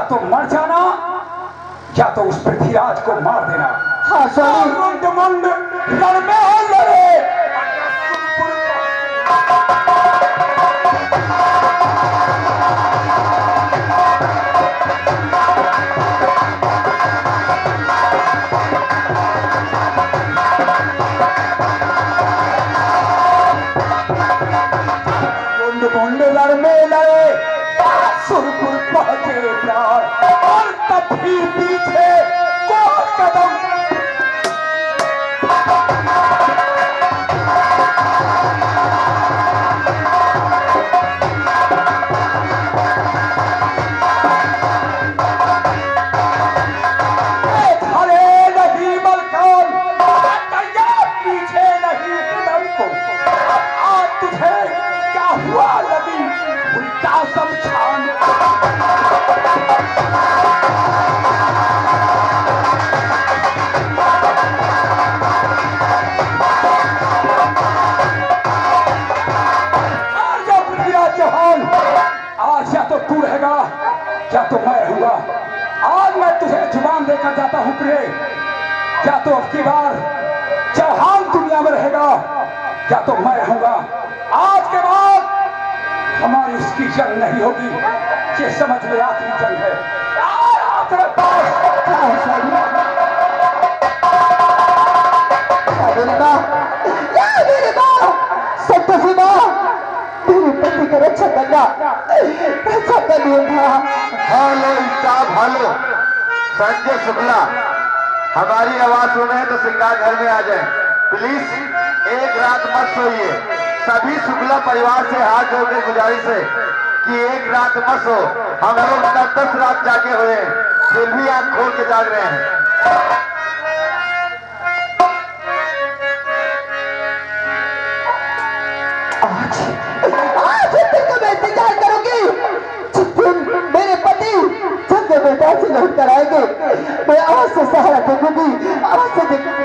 तो मर जाना या तो उस पृथ्वीराज को मार देना। हाँ स्वामी। मुंड मुंड रण में लड़े। मुंड रण में लड़े, सुरपुर पहुंचे प्राण, और तब भी पीछे को कदम। धरे नहीं मलकान, तैयार पीछे नहीं कदम को। आज तुझे क्या हुआ लगी उल्टा समझान। आज या तो तू रहेगा या तो मैं रहूंगा। आज मैं तुझे जुबान देकर जाता हूं प्रिय, या तो अब की बार चौहान दुनिया में रहेगा या तो मैं रहूंगा। आज के बाद हमारी उसकी जंग नहीं होगी, ये समझ ले आखिरी जंग है। तेरे पास तेरे पति का रक्षा करना रक्षा का नियम था। Hello staff, hello Sanjay Shukla, हमारी आवाज सुने तो सिंगार घर में आ जाए प्लीज। एक रात मत सोइए। सभी शुक्ला परिवार से हाथ जोड़कर गुजारिश है कि एक रात मत सो। हम लोग 10 रात जाके हुए हैं, फिर भी आंख खोल के जाग रहे हैं। आज दिन मैं इंतजार करूंगी जिस दिन मेरे पति जंग मैदान से लौट कर आएंगे। मैं आवाज से सहारा देखूंगी, आवाज से देखूंगी।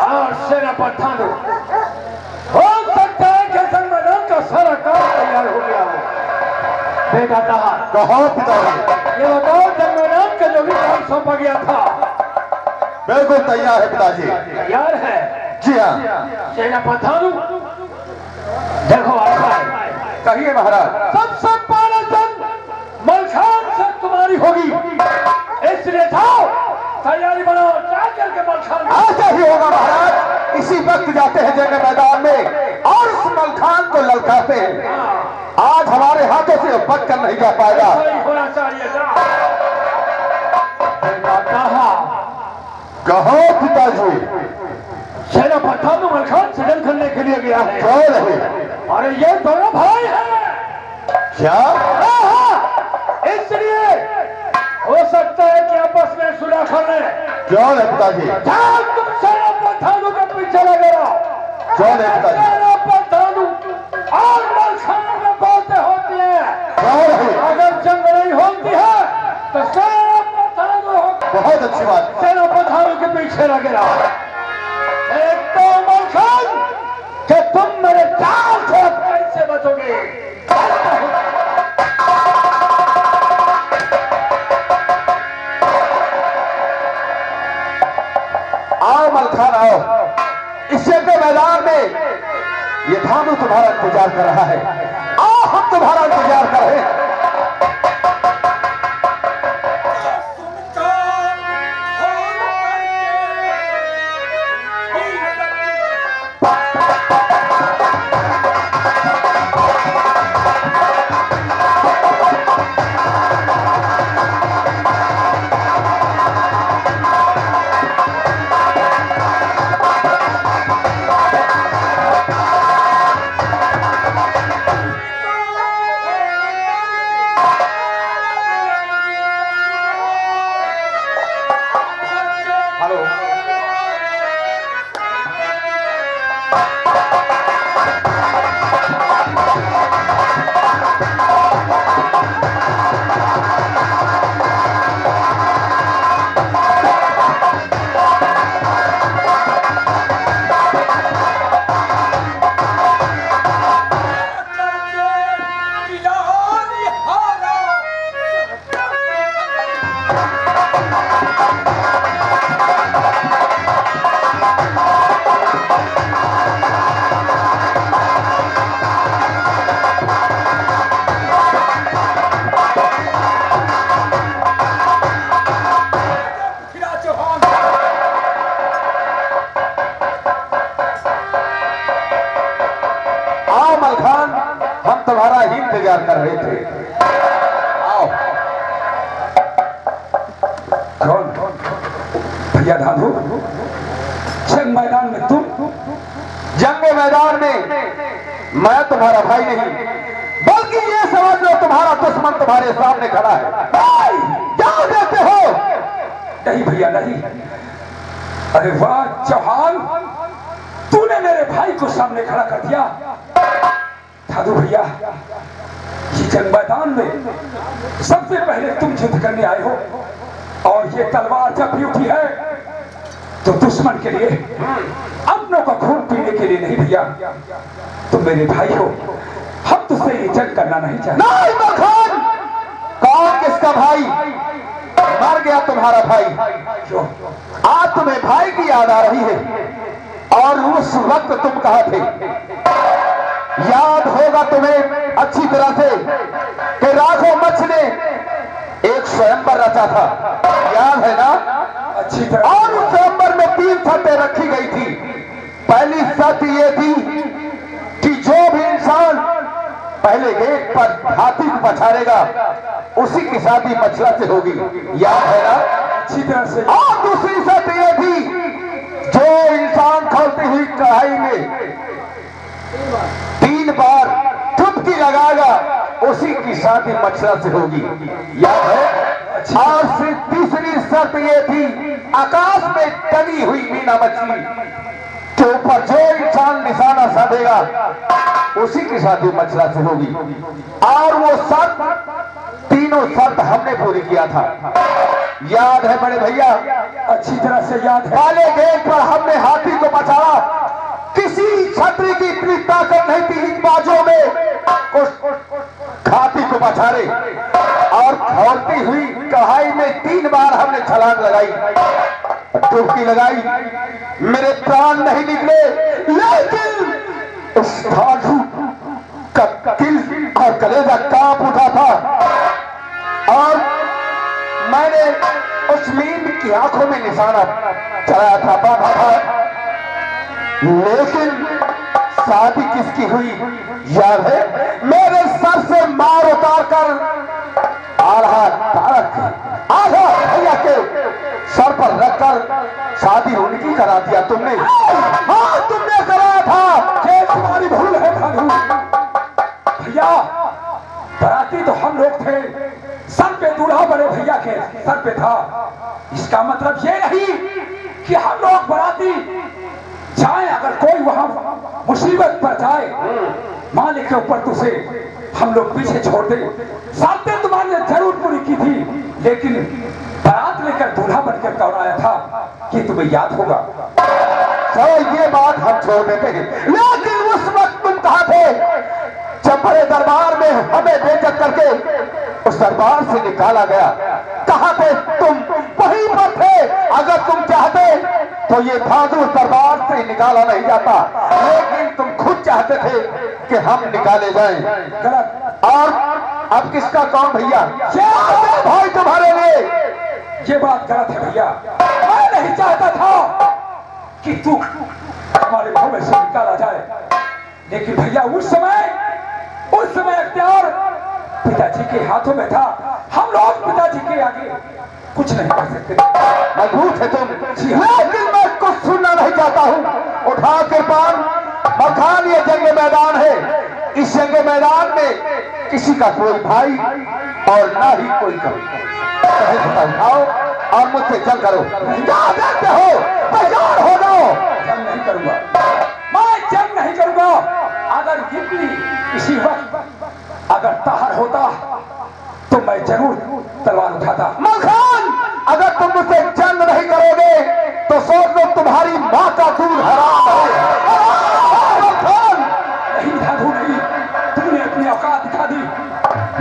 और सेना पठानो हो सकता है कि जंग मैदान का सारा काम तैयार हो गया हो। बेटा कहो पिताजी। ये बताओ जंग मैदान का जो भी काम सौंपा गया था बिल्कुल तैयार है पिताजी। तैयार है? जी हाँ। सेना पठानो देखो आता है। कहिए महाराज। सबसे पहले जंग मलखान से तुम्हारी होगी, इसलिए जाओ तैयारी बनाओ, जाकर मलखान। ऐसा ही होगा महाराज। इसी वक्त जाते हैं जंग मैदान में और उस मलखान को ललकाते हैं। आज हमारे हाथों से बच कर नहीं जा पाएगा। होना चाहिए। कहो पिताजी। सेना पठान मलखान से जंग करने के लिए गया है। क्यों नहीं? अरे ये दोनों भाई हैं। क्या? इसलिए हो सकता है कि आपस में सुलह कर ले। क्यों नहीं पिताजी? तुम सेना पठानों के पीछे लगे रहो। क्यों नहीं पिताजी? सेना पठानों और मलखान में बातें होती है। क्यों नहीं? अगर जंग नहीं होती है तो सेना पठानों बहुत अच्छी बात। सेना पठानों के पीछे लगे रहो। एक तो मलखान कि तुम मेरे जाल से कैसे बचोगे। आओ मलखान आओ। इस जंग मैदान में ये भानु तुम्हारा इंतजार कर रहा है। आओ हम तुम्हारा इंतजार कर रहे हैं। हम तुम्हारा ही इंतजार कर रहे थे। आओ। कौन? भैया धाधु, जंग मैदान में तुम? जंग मैदान में मैं तुम्हारा भाई नहीं, बल्कि ये समझ लो तुम्हारा दुश्मन तुम्हारे सामने खड़ा है। भाई क्या देते हो? नहीं भैया नहीं। अरे वाह चौहान, तूने मेरे भाई को सामने खड़ा कर दिया। धाधु भैया, ये जंग मैदान में सबसे पहले तुम युद्ध करने आए हो, और ये तलवार जब भी उठी है तो दुश्मन के लिए, अपनों का खून पीने के लिए नहीं भैया। तुम मेरे भाई हो, हम तुझसे ये जंग करना नहीं चाहते। नहीं मखान, कौन किसका भाई? मर गया तुम्हारा भाई। क्यों? आज तुम्हें भाई की याद आ रही है, और उस वक्त तुम कहाँ थे? याद होगा तुम्हें अच्छी तरह से कि राघव मच्छ ने एक स्वयंवर रचा था, याद है ना? अच्छी तरह। और उस स्वयंवर में 3 शर्तें रखी गई थी। पहली शर्त ये थी कि जो भी इंसान पहले गेट पर हाथी को पछाड़ेगा उसी की शादी मछला से होगी, याद है ना? अच्छी तरह से। और दूसरी शर्त ये थी, जो इंसान खौलती हुई कढ़ाई में 3 बार डुबकी लगाएगा उसी की शादी मछला से होगी, याद है? और फिर तीसरी शर्त ये थी, आकाश में टंगी हुई मीना मछली के ऊपर जो इंसान निशाना साधेगा उसी की शादी मछला से होगी। और वो शर्त, तीनों शर्त हमने पूरी किया था, याद है बड़े भैया? अच्छी तरह से याद है। काले गेट पर हमने हाथी को बचाया। किसी छतरी की इतनी ताकत नहीं थी इन बाजों में हाथी को बचाने, और खौलती हुई कढ़ाई में 3 बार हमने छलांग लगाई, डुबकी लगाई। मेरे प्राण नहीं निकले, लेकिन उस साधु का दिल और कलेजा कांप उठा था, और मैंने उस मीन की आंखों में निशाना चलाया था, बांधा था। लेकिन शादी किसकी हुई याद है? मेरे सर से मार उतार कर आधा तारक आधा भैया के सर पर रखकर शादी उनकी करा दिया तुमने। हाँ, तुमने कराया था। ये तुम्हारी भूल है धाधु भैया। बराती तो हम लोग थे, सर पे दूल्हा बड़े भैया के सर पे था। इसका मतलब ये नहीं कि हम लोग बराती जाए, अगर कोई वहां मुसीबत पर जाए, मालिक के ऊपर तुझे हम लोग पीछे छोड़ दे। शर्तें तुम्हारे जरूर पूरी की थी, लेकिन बारात लेकर दूल्हा बनकर कौन आया था कि तुम्हें याद होगा। तो ये बात हम छोड़ देते हैं, लेकिन उस वक्त तुम कहाँ थे जब बड़े दरबार में हमें बेइज्जत करके उस दरबार से निकाला गया? कहाँ थे तुम? वहीं पर थे। अगर तुम चाहते तो ये धाधु दरबार से निकाला नहीं जाता, लेकिन तुम खुद चाहते थे कि हम निकाले जाएं। गलत। और अब किसका कौन भैया? भाई तुम्हारे लिए ये बात गलत है भैया। मैं नहीं चाहता था कि तू हमारे मुंह में से निकाला जाए, लेकिन भैया उस समय अख्तियार पिताजी के हाथों में था। हम लोग पिताजी के आगे कुछ नहीं कर सकते। मजबूत है तुम, लेकिन मैं कुछ सुनना नहीं चाहता हूँ। उठा कृपान मखान, ये जंग मैदान है। इस जंग मैदान में किसी का कोई भाई और ना ही कोई कभी उठाओ और मुझसे जंग करो। क्या देखते हो? तैयार हो जाओ। जंग नहीं करूंगा, मैं जंग नहीं करूंगा। अगर इतनी इसी वक्त अगर ताहर होता तो मैं जरूर तलवार उठाता। मखान, अगर तुम मुझसे जंग नहीं करोगे तो सोच लो तुम्हारी माँ का दूध हराम है। मखान, नहीं धाधु नहीं, तुमने अपनी औकात दिखा दी।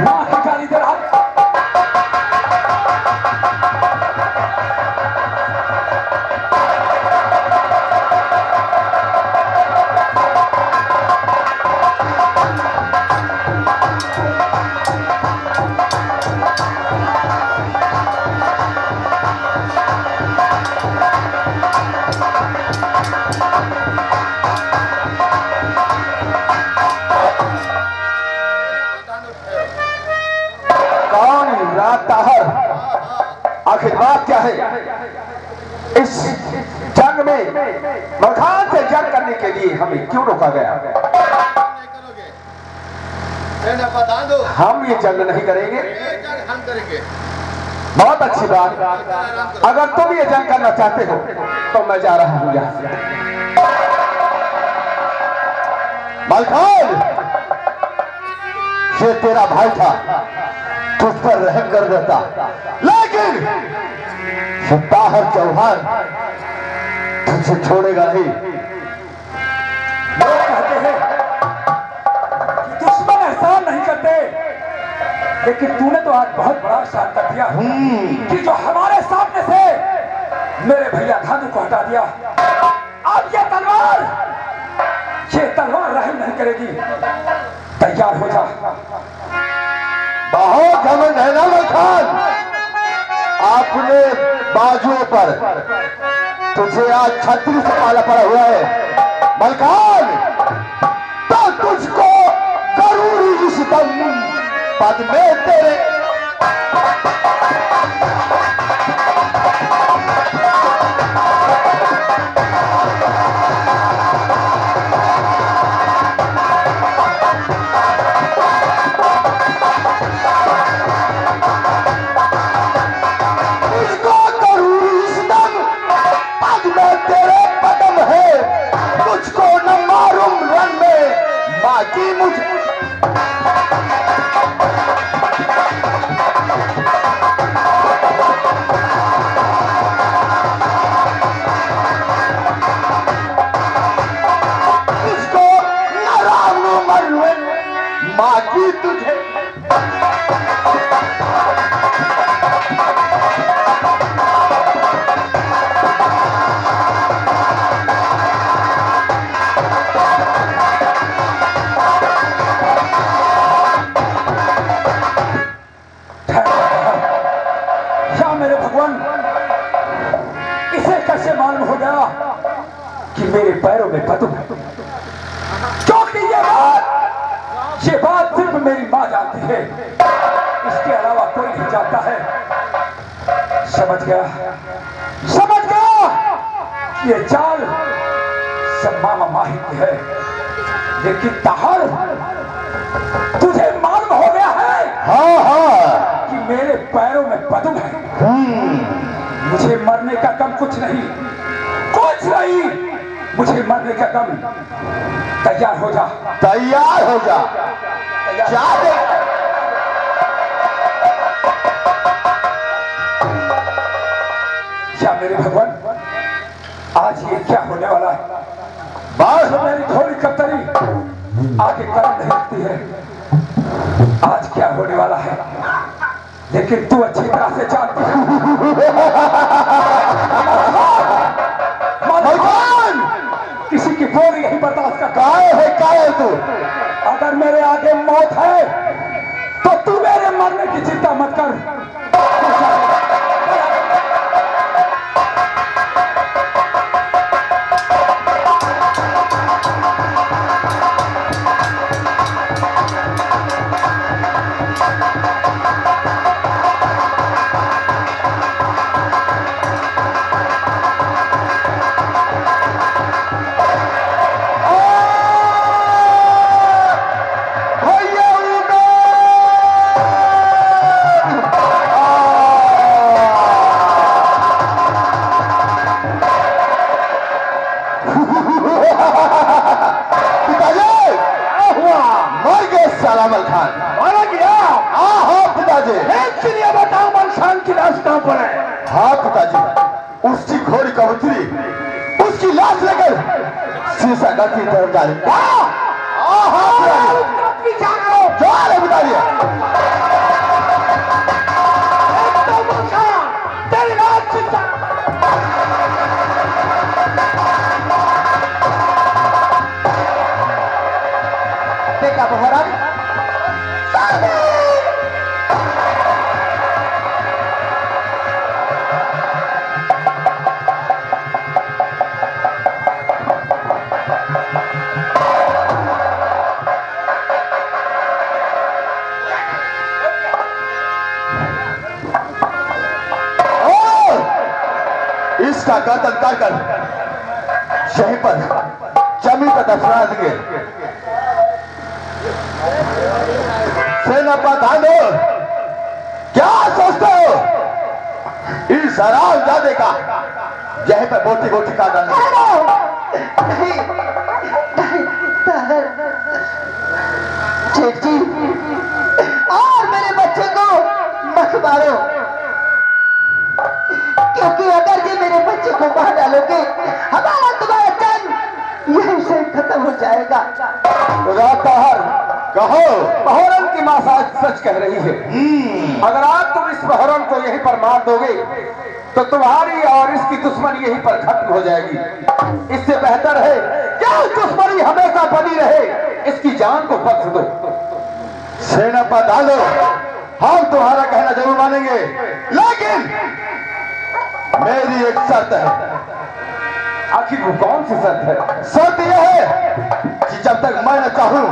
माँ की गाली दे रहा। आखिर बात क्या है? इस जंग में मलखान से जंग करने के लिए हमें क्यों रोका गया? हम ये जंग नहीं करेंगे। हम करेंगे। बहुत अच्छी बात। अगर तुम ये जंग करना चाहते हो तो मैं जा रहा हूं यहां से। मलखान, ये तेरा भाई था, तुझ पर रहम कर देता, लेकिन ये ताहर चौहान तुझे छोड़ेगा नहीं। लोग कहते हैं कि दुश्मन एहसान नहीं करते, लेकिन तूने तो आज बहुत बड़ा एहसान कर दिया कि जो हमारे सामने से मेरे भैया धानु को हटा दिया। अब ये तलवार रहम नहीं करेगी। तैयार हो जा। बहुत घमंड है ना मलखान, अपने बाजुओं पर तुझे आज छतरी से पाला पड़ा हुआ है। मलखान, तो तुझको जरूरी इस दम पद में तेरे बाकी मुझे उसको नाराम मरवे बाकी तुझे कि मेरे पैरों में बदबू है, क्योंकि ये बात सिर्फ मेरी मां जानती है, इसके अलावा कोई नहीं जानता है। समझ गया ये चाल सब मामा माहिर की है, लेकिन ताहर तुझे मालूम हो गया है कि मेरे पैरों में बदबू है। मुझे मरने का गम कुछ नहीं, मुझे मरने का गम। तैयार हो जा। क्या क्या मेरे भगवान, आज ये क्या होने वाला है? बस मेरी थोड़ी कतरी आगे कदम नहीं रखती है। आज क्या होने वाला है, लेकिन तू अच्छी तरह से जानती है। किसी की बोली यही बर्दाश्त का काय है तू? अगर मेरे आगे मौत है तो तू मेरे मरने की चिंता मत कर। मलखान मारा गया। हाँ पिताजी, ये बताओ मलखान की लाश कहां पर है? हाँ पिताजी, उसकी घोड़ी कबूतरी उसकी लाश लेकर शीशा गढ़ की तरफ जा रही। पिताजी तेरी लाश देखा महाराज, का कत्ल कर कर यहीं पर जमीन पर दफना देंगे। सेनापति क्या सोचते हो? इस हराम जादे का यहीं पर बोटी बोटी काट डालना। जेठ जी और मेरे बच्चे को मत मारो, क्योंकि अगर ये मेरे बच्चे को मार डालोगे हमारा तुम्हारा जन्म यहीं से खत्म हो जाएगा। कहो बहरन की मां सच कह रही है। अगर आज तुम इस बहरन को यहीं पर मार दोगे तो तुम्हारी और इसकी दुश्मनी यहीं पर खत्म हो जाएगी। इससे बेहतर है क्या दुश्मनी हमेशा बनी रहे, इसकी जान को बख्श दो। सेनापति हम तुम्हारा कहना जरूर मानेंगे, लेकिन मेरी एक शर्त है। आखिर वो कौन सी शर्त है? शर्त यह है कि जब तक मैं न चाहूं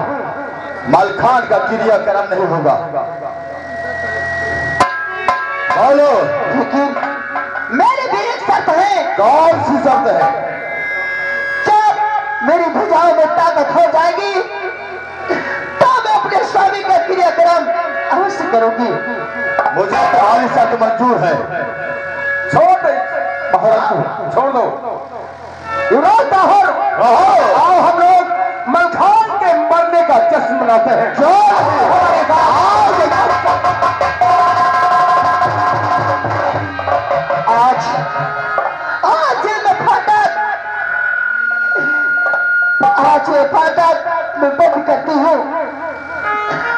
मलखान का क्रियाक्रम नहीं होगा। बोलो। लेकिन मेरी भी एक शर्त है। कौन सी शर्त है? जब मेरी भुजाओं में ताकत हो जाएगी तो मैं अपने स्वामी का क्रियाक्रम अवश्य करूंगी। मुझे तुम्हारी शर्त मंजूर है। छोड़ दे बहरन को, छोड़ दो। युवराज ताहर, आओ हम लोग मलखान के मरने का जश्न मनाते हैं। आज ये फाटक मैं बंद करती हूँ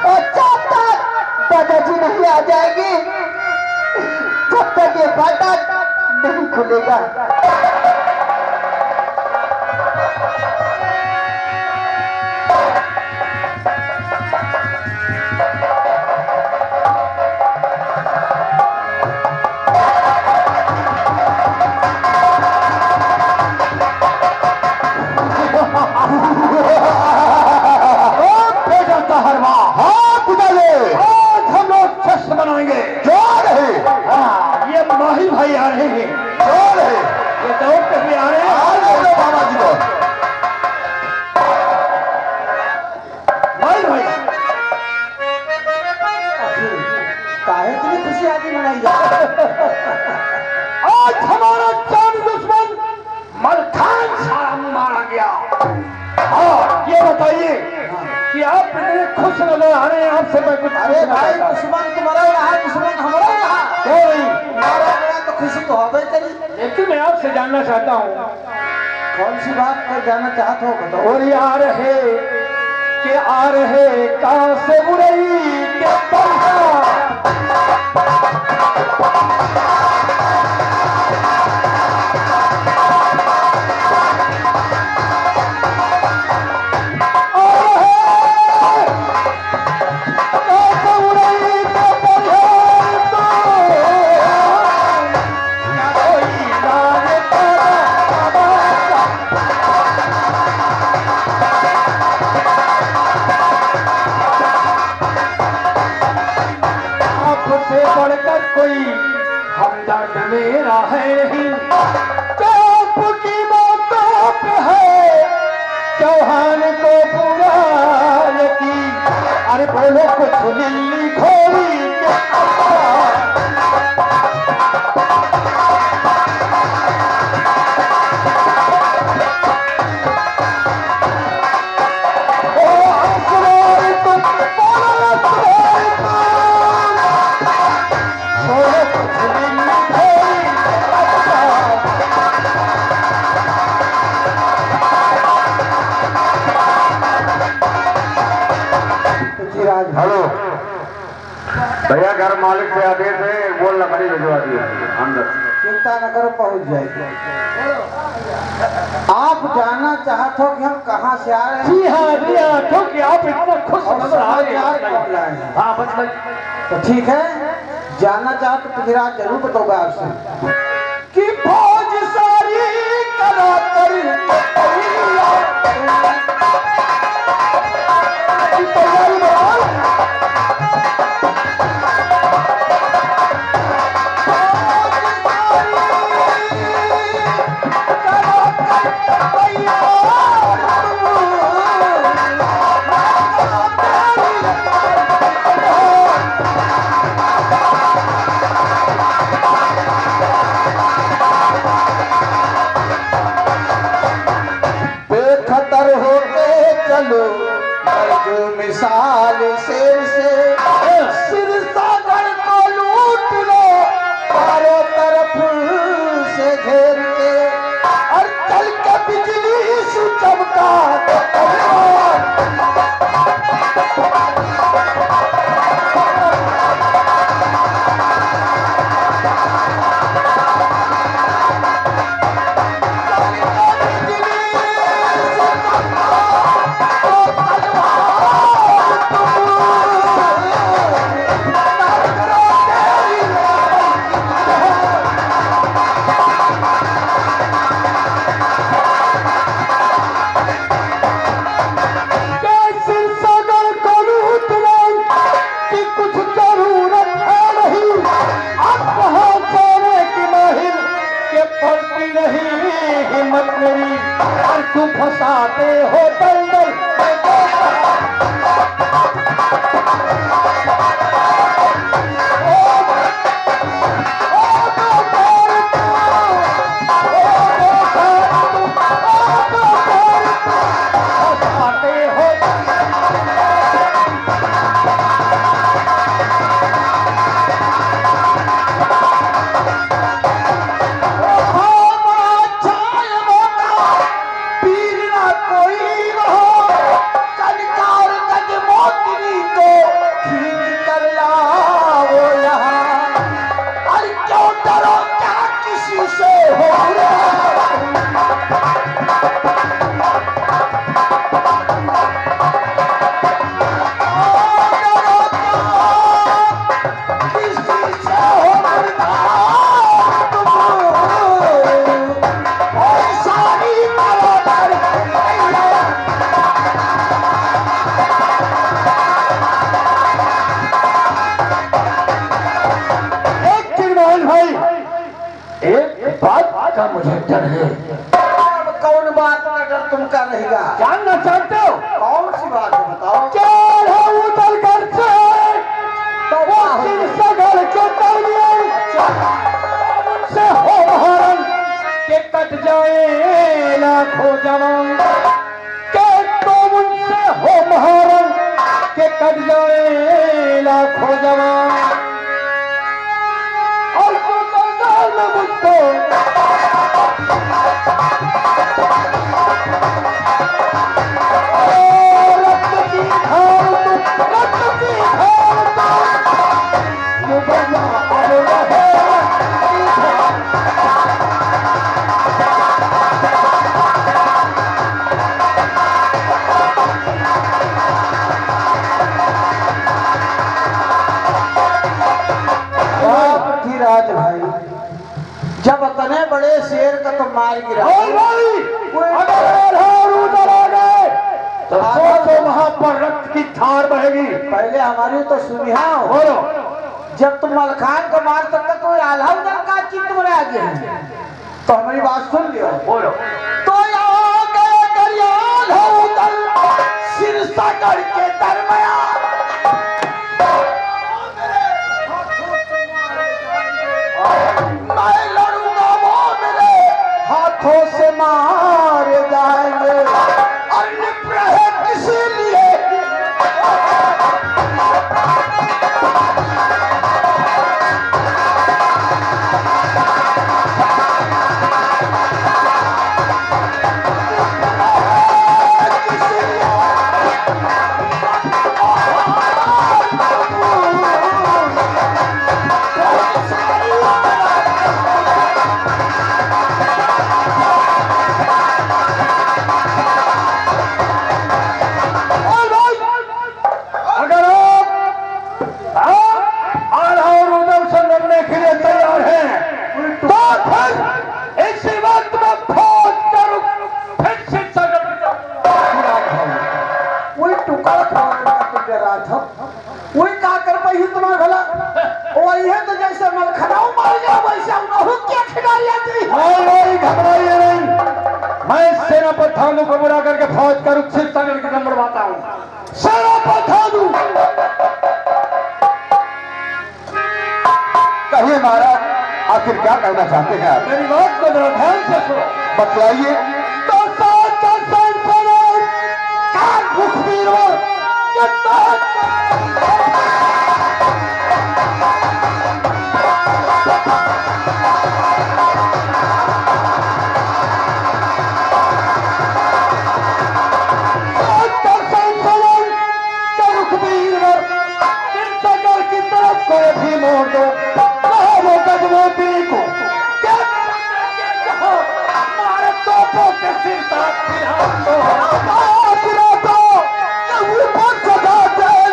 और जब तक दादाजी नहीं आ जाएगी तब तक ये फाटक नहीं खुलेगा। भाई आ रहे हैं, ये दौड़ पे भी आ रहे हैं। बाबा जी को भाई भाई काहे इतनी खुशी आदमी मनाई जाए? आज हमारा जान दुश्मन मलखान सारा मारा गया। और ये बताइए कि आप इतने खुश नजर आ रहे हैं, आपसे मैं कुछ अरे भाई दुश्मन तुम्हारा रहा, दुश्मन हमारा रहा। क्यों नहीं? मारा गया तो खुशी तो होगी तेरी। लेकिन मैं आपसे जानना चाहता हूँ कौन सी बात पर जाना चाहते हो बताओ। और ये आ रहे कहाँ से बुरई के तलहा। कोई हमदर्द मेरा है नहीं, चौप की बातों पे है चौहान को पूरा यकीन। अरे बोलो कुछ लिल्ली घोड़ी के हेलो भैया, घर मालिक से आदेश है, बोल लकड़ी भिजवा दिए अंदर। चिंता न करो, पहुंच जाएगी। आप जानना चाहते हो कि हम कहाँ से आ रहे हैं? जी हाँ, क्योंकि आप इतना खुश नजर आ रहे हैं। हाँ बस तो ठीक है, जानना चाहते तो पृथ्वीराज जरूर बताऊंगा आपसे कि फौज सारी करा कर तुम फंसाते हो दलदल मुझे डर है। कौन बात का डर तुमका रहेगा? जानना चाहते हो? कौन सी बात है बताओ। चल हम उतर कर से तो वो सगर के दरमियान से हो हरण के कट जाए लाखों जवान के तुम उनसे हो महारण के कट जाए लाखों जवान और तो मुझको भाई जब इतने बड़े शेर का तुम मार गिरा तो वहां पर रक्त की धार बहेगी। पहले हमारी तो सुनिया हो जब तुम मलखान को मार सकते तो आल्हा उधर का चित्त में आ गया तो हमारी बात सुन लियो। बोलो तो यहाँ गए करियाल हो उधर सिरसागढ़ के दरमियान मैं लड़ूंगा वो मेरे हाथों से मार जाएंगे और निपरे किसी लिए वही का कर पाई तुम्हारा भला वही है तो जैसे मलखनाऊ मार गया वैसे उन्होंने क्या खिलाड़ी आती नहीं घबराइए नहीं। मैं सेना प्रधानों को बुला करके फौज का रुख सिरसागर के नंबर बाता हूँ। सेना प्रधानों कहिए महाराज, आखिर क्या कहना चाहते हैं आप? मेरी बात को जरा ध्यान से सुनो। बतलाइए। तो साथ का संसद का मुखबिर कोई भी मोड़ दो वो कदमों पी को क्या हमारे तोपों के सिर साथ ऊपर सजा दे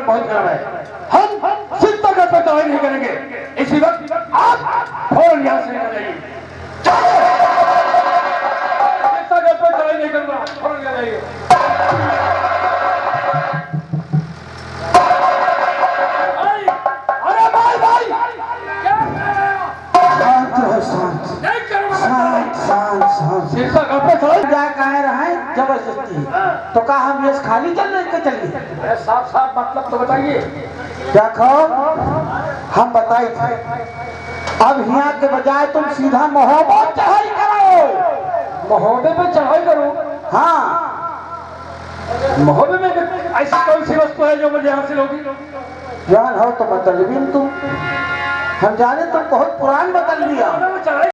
बहुत गर्व है। हम सिद्धगढ़ पर चढ़ाई नहीं करेंगे। इसी वक्त आप फौरन यहाँ से निकल जाइए। सिद्धगढ़ पर चढ़ाई नहीं करूंगा, फौरन निकल जाइए। अरे भाई भाई क्या शांत रहो, शांत नहीं करूंगा। शांत शांत शांत। सिद्धगढ़ पर चढ़ाई क्या कहे रहे जबरदस्ती, तो कहा हम ये खाली चल के चलिए। साफ साफ मतलब तो बताइए। देखो हम बताई थे, अब यहाँ के बजाय तुम सीधा महोबा चढ़ाई करो। महोबे पे चढ़ाई करो? हाँ, महोबे में ऐसी कौन सी वस्तु है जो मुझे हासिल होगी? जान हो तो मतलब तुम, हम जाने तुम बहुत पुरान बदल दिया। चढ़ाई